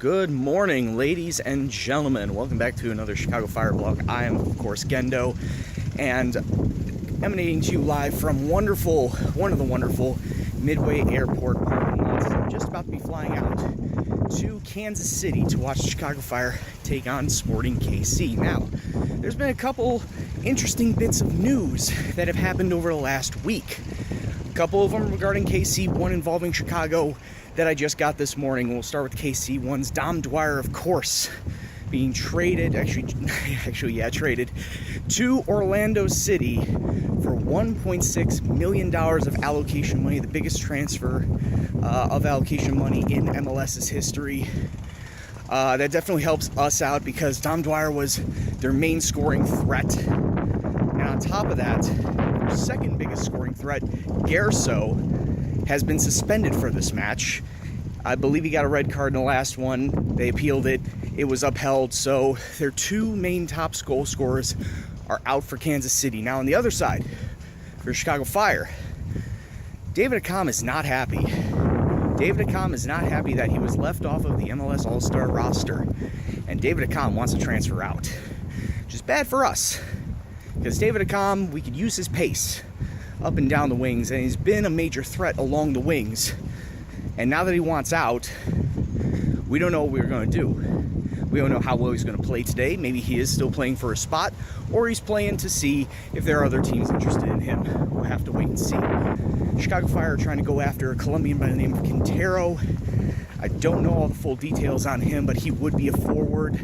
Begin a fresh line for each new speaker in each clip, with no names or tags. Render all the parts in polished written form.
Good morning, ladies and gentlemen. Welcome back to another Chicago Fire Blog. I am, of course, Gendo, and emanating to you live from one of the wonderful Midway Airport parking lots. I'm just about to be flying out to Kansas City to watch Chicago Fire take on Sporting KC. Now, there's been a couple interesting bits of news that have happened over the last week. A couple of them regarding KC, one involving Chicago that I just got this morning. We'll start with KC. One's Dom Dwyer, of course, being traded, traded to Orlando City for $1.6 million of allocation money, the biggest transfer of allocation money in MLS's history. That definitely helps us out because Dom Dwyer was their main scoring threat. And on top of that, their second biggest scoring threat, Gerso, has been suspended for this match. I believe he got a red card in the last one. They appealed it. It was upheld. So their two main top goal scorers are out for Kansas City. Now on the other side, for Chicago Fire, David Accam is not happy. David Accam is not happy that he was left off of the MLS All-Star roster. And David Accam wants to transfer out. Which is bad for us. Because David Accam, we could use his pace up and down the wings, and he's been a major threat along the wings. And now that he wants out, we don't know what we're going to do. We don't know how well he's going to play today. Maybe he is still playing for a spot, or he's playing to see if there are other teams interested in him. We'll have to wait and see. Chicago Fire are trying to go after a Colombian by the name of Quintero. I don't know all the full details on him, but he would be a forward,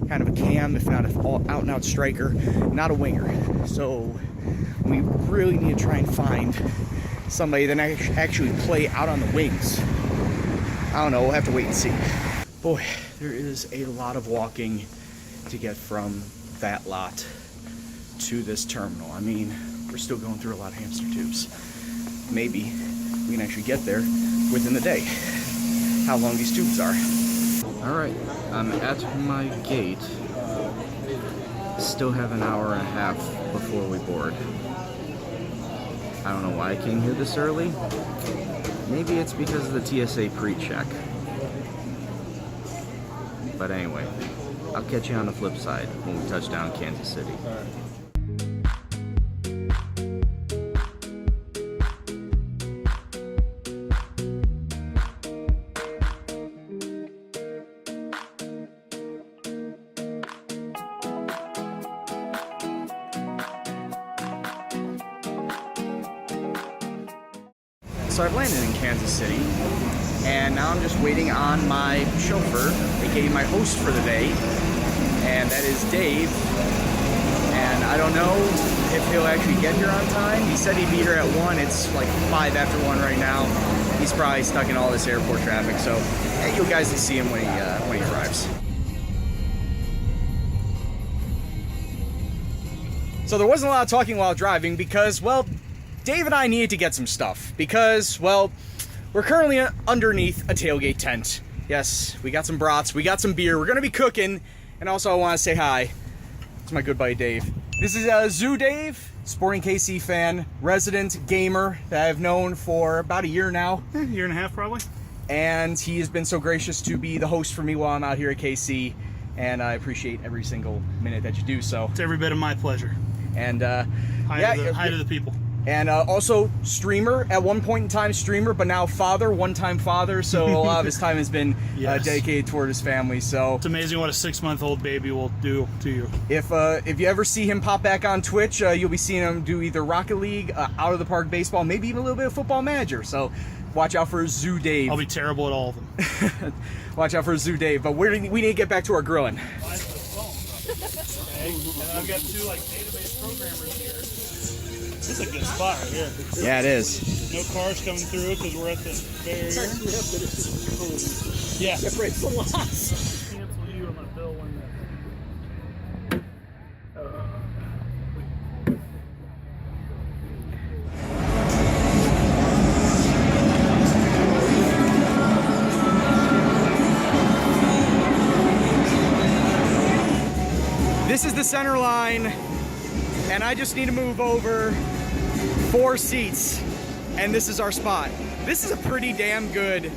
kind of a cam, if not an out-and-out striker, not a winger. So we really need to try and find somebody that actually play out on the wings. I don't know, we'll have to wait and see. Boy, there is a lot of walking to get from that lot to this terminal. I mean, we're still going through a lot of hamster tubes. Maybe we can actually get there within the day. How long these tubes are. Alright, I'm at my gate. Still have an hour and a half before we board. I don't know why I came here this early. Maybe it's because of the TSA pre-check. But anyway, I'll catch you on the flip side when we touch down Kansas City. So I've landed in Kansas City, and now I'm just waiting on my chauffeur, aka my host for the day, and that is Dave. And I don't know if he'll actually get here on time. He said he'd be here at 1. It's like 5 after 1 right now. He's probably stuck in all this airport traffic, so you guys will see him when he arrives. So there wasn't a lot of talking while driving because, well, Dave and I needed to get some stuff because, well, we're currently underneath a tailgate tent. Yes, we got some brats, we got some beer, we're going to be cooking, and also I want to say hi to my good buddy Dave. This is Zoo Dave, Sporting KC fan, resident gamer that I've known for about a year now.
A year and a half probably.
And he has been so gracious to be the host for me while I'm out here at KC, and I appreciate every single minute that you do so.
It's every bit of my pleasure.
And
hi to the people.
And also streamer, at one point in time streamer, but now father, one-time father, so a lot of his time has been dedicated toward his family. So
it's amazing what a 6-month-old baby will do to you.
If you ever see him pop back on Twitch, you'll be seeing him do either Rocket League, out of the park baseball, maybe even a little bit of Football Manager. So watch out for Zoo Dave.
I'll be terrible at all of them.
Watch out for Zoo Dave, but we need to get back to our grilling.
Okay. And I've got 2 database programmers here. This is a good spot right here.
Yeah, it is.
No cars coming through because we're at the barrier. Yeah.
Separates the lots.
Cancel you on my bill when
This is the center line, and I just need to move over 4 seats, and this is our spot. This is a pretty damn good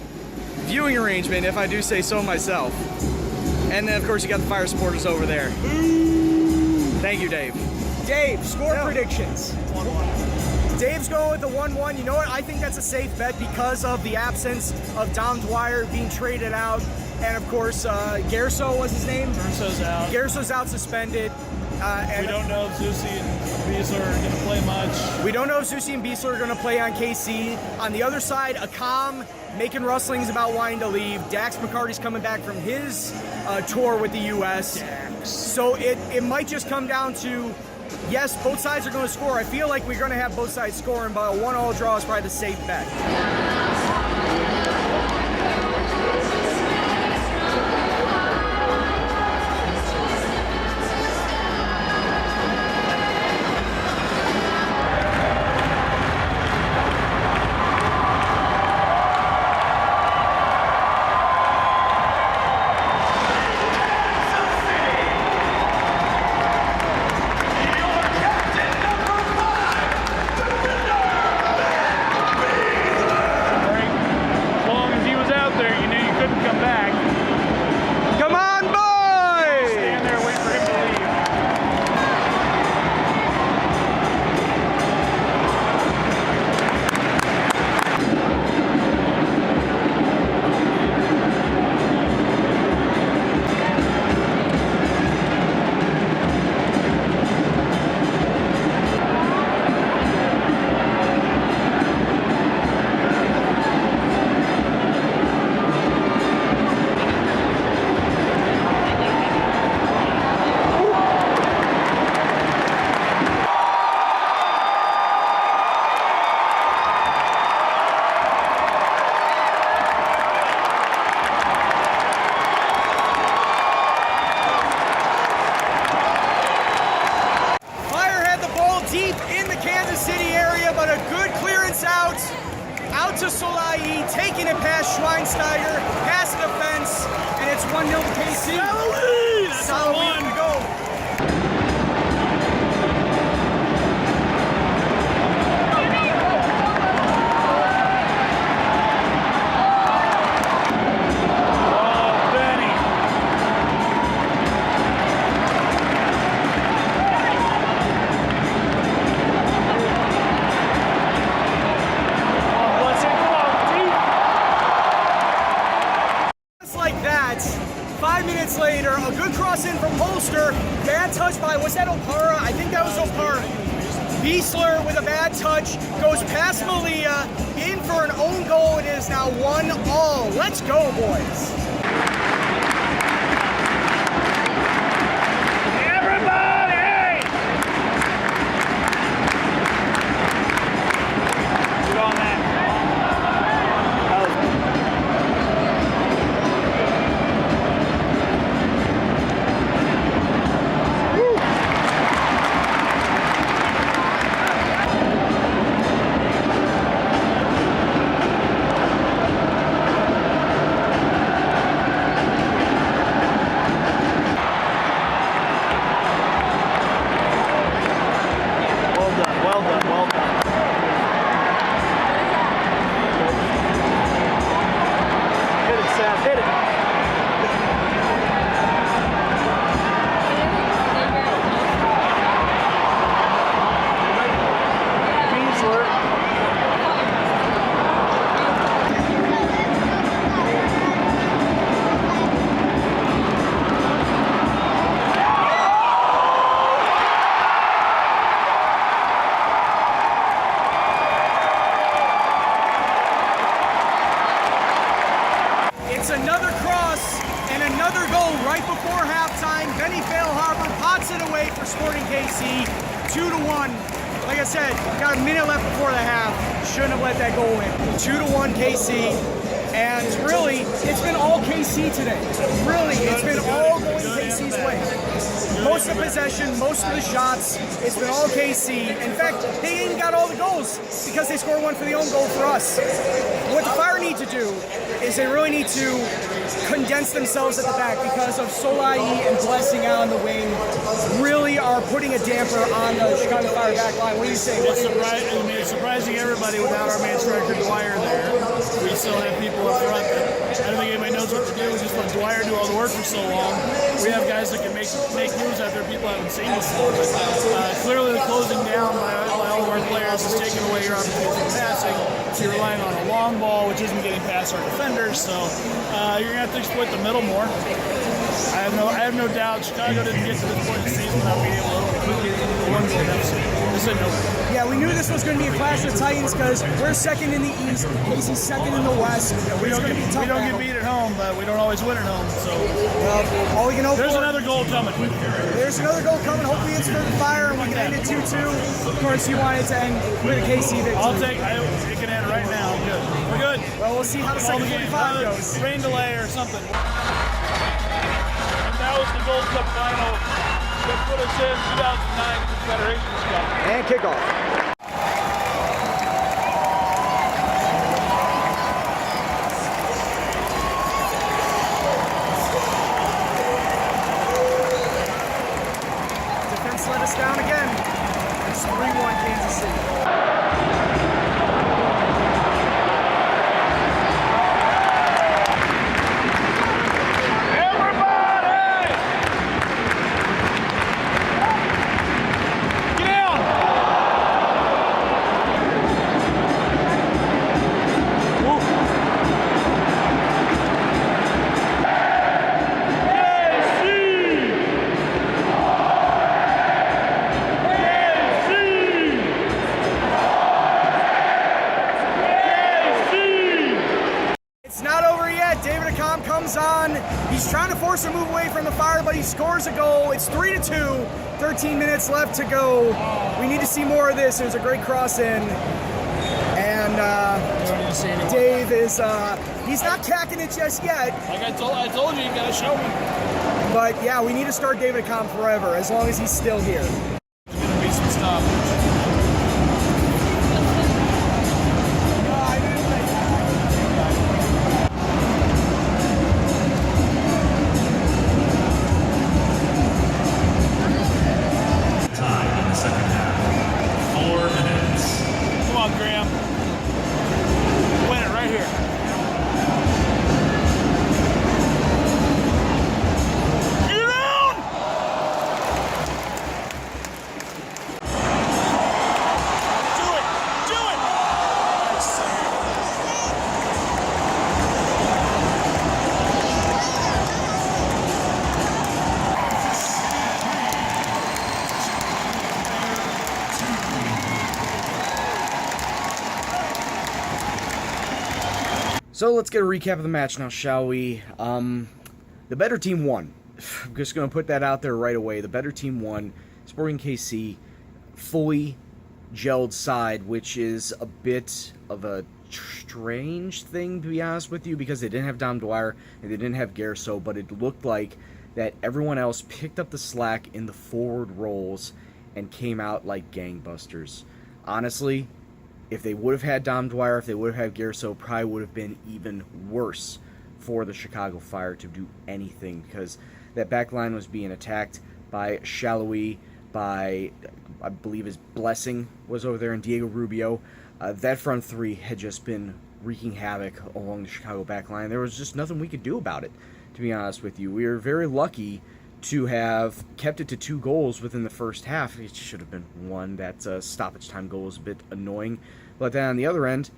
viewing arrangement, if I do say so myself. And then, of course, you got the Fire supporters over there. Thank you, Dave. Dave, score predictions.
1-1.
Dave's going with the 1-1. You know what? I think that's a safe bet because of the absence of Dom Dwyer being traded out. And, of course, Gerso was his name?
Gerso's out.
Gerso's out suspended. And
we don't know if Zusi and Beasler are going to play much.
We don't know if Zusi and Beasler are going to play on KC. On the other side, Akam making rustlings about wanting to leave. Dax McCarty's coming back from his tour with the U.S.
Dax.
So it might just come down to, yes, both sides are going to score. I feel like we're going to have both sides scoring, but a 1-1 draw is probably the safe bet. To Solai, taking it past Schweinsteiger, past the fence, and it's 1-0 to KC.
That's a one
to go. Later, a good cross in from Holster, bad touch by, was that Opara? I think that was Opara. Beasler with a bad touch, goes past Malia, in for an own goal. It is now 1-1. Let's go, boys. Sporting KC, 2-1. Like I said, got a minute left before the half. Shouldn't have let that goal in. 2-1 KC. And really, it's been all KC today. Really, it's been all going KC's way. Most of the possession, most of the shots, it's been all KC. In fact, they even got all the goals because they scored one for the own goal for us. What the Fire need to do is they really need to condense themselves at the back because of Solai and Blessing out on the wing really are putting a damper on the Chicago Fire back line. What do you say?
It's surprising everybody without our main striker Dwyer there. We still have people up front that I don't think anybody knows what to do. We just let Dwyer do all the work for so long. We have guys that can make moves out there people haven't seen before. But clearly the closing down by all of our players is taking away your opportunity for passing. So you're relying on a long ball, which isn't getting past our defenders. So you're going to have to exploit the middle more. I have no doubt Chicago didn't get to this point in the season without being able to one goal deficit.
Yeah, we knew this was going to be a clash of titans because we're second in the East, Casey's second in the West.
Yeah, we don't get beat at home, but we don't always win at home. So
all we can hope
there's
for,
another goal coming.
There's another goal coming. Hopefully it's for the Fire and we can end it 2-2. Of course, you want it to end with a KC victory.
It can end right now. Good. We're good.
Well, we'll see how the second 45 goes.
Rain delay or something. And that was the Gold Cup final that put us in 2009 Confederations Cup.
And kickoff. Let us down again. It's 3-1 Kansas City. On. He's trying to force a move away from the Fire, but he scores a goal. It's 3-2. 13 minutes left to go. We need to see more of this. There's a great cross in. And Dave is, he's not cacking it just yet.
Like I told you, you gotta show me.
But yeah, we need to start David Acom forever, as long as he's still here.
There's gonna be some stuff.
So let's get a recap of the match now, shall we? The better team won. I'm just going to put that out there right away. The better team won. Sporting KC, fully gelled side, which is a bit of a strange thing, to be honest with you, because they didn't have Dom Dwyer and they didn't have Gerso, but it looked like that everyone else picked up the slack in the forward roles and came out like gangbusters. Honestly, if they would have had Dom Dwyer, if they would have had Gerso, probably would have been even worse for the Chicago Fire to do anything, because that back line was being attacked by Shallowy, by, I believe his Blessing was over there, and Diego Rubio. That front three had just been wreaking havoc along the Chicago back line. There was just nothing we could do about it, to be honest with you. We were very lucky to have kept it to 2 goals within the first half. It should have been 1. That stoppage time goal was a bit annoying. But then on the other end,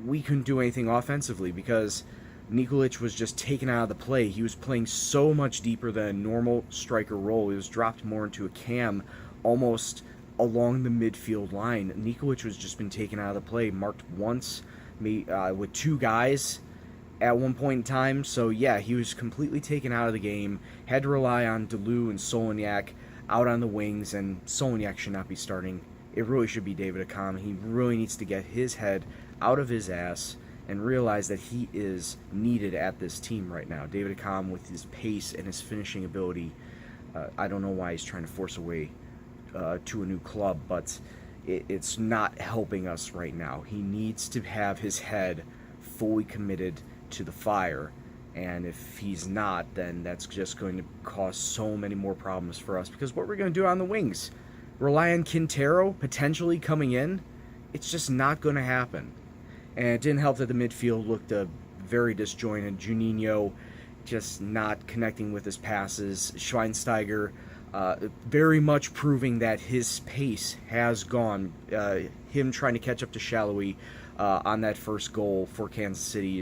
we couldn't do anything offensively because Nikolic was just taken out of the play. He was playing so much deeper than a normal striker role. He was dropped more into a cam, almost along the midfield line. Nikolic was just been taken out of the play, marked once with 2 guys at one point in time. So yeah, he was completely taken out of the game. Had to rely on Deleu and Solonyak out on the wings, and Solonyak should not be starting. It really should be David Acom. He really needs to get his head out of his ass and realize that he is needed at this team right now. David Acom, with his pace and his finishing ability, I don't know why he's trying to force a way to a new club, but it's not helping us right now. He needs to have his head fully committed to the Fire, and if he's not, then that's just going to cause so many more problems for us, because what we're going to do on the wings, rely on Quintero potentially coming in, it's just not going to happen. And it didn't help that the midfield looked very disjointed. Juninho just not connecting with his passes. Schweinsteiger very much proving that his pace has gone. Him trying to catch up to Shallowy on that first goal for Kansas City,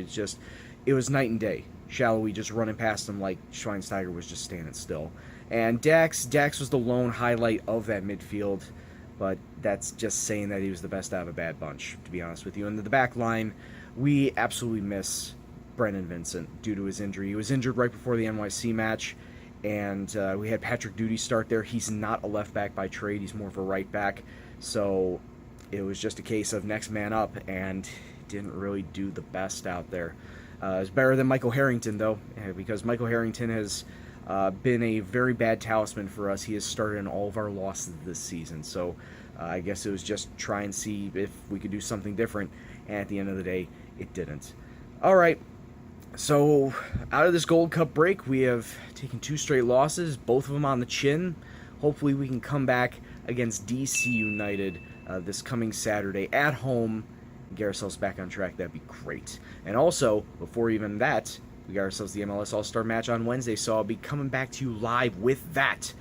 it was night and day. Shallowy just running past him like Schweinsteiger was just standing still. And Dax was the lone highlight of that midfield, but that's just saying that he was the best out of a bad bunch, to be honest with you. And the back line, we absolutely miss Brendan Vincent due to his injury. He was injured right before the NYC match, and we had Patrick Duty start there. He's not a left back by trade. He's more of a right back. So it was just a case of next man up, and didn't really do the best out there. It's better than Michael Harrington, though, because Michael Harrington has been a very bad talisman for us. He has started in all of our losses this season. So I guess it was just try and see if we could do something different. And at the end of the day, it didn't. All right. So out of this Gold Cup break, we have taken 2 straight losses, both of them on the chin. Hopefully we can come back against DC United this coming Saturday at home and get ourselves back on track. That'd be great. And also, before even that, we got ourselves the MLS All-Star match on Wednesday, so I'll be coming back to you live with that.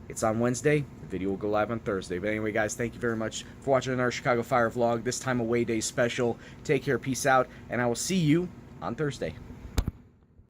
It's on Wednesday. The video will go live on Thursday. But anyway, guys, thank you very much for watching our Chicago Fire vlog, this time away day special. Take care, peace out, and I will see you on Thursday.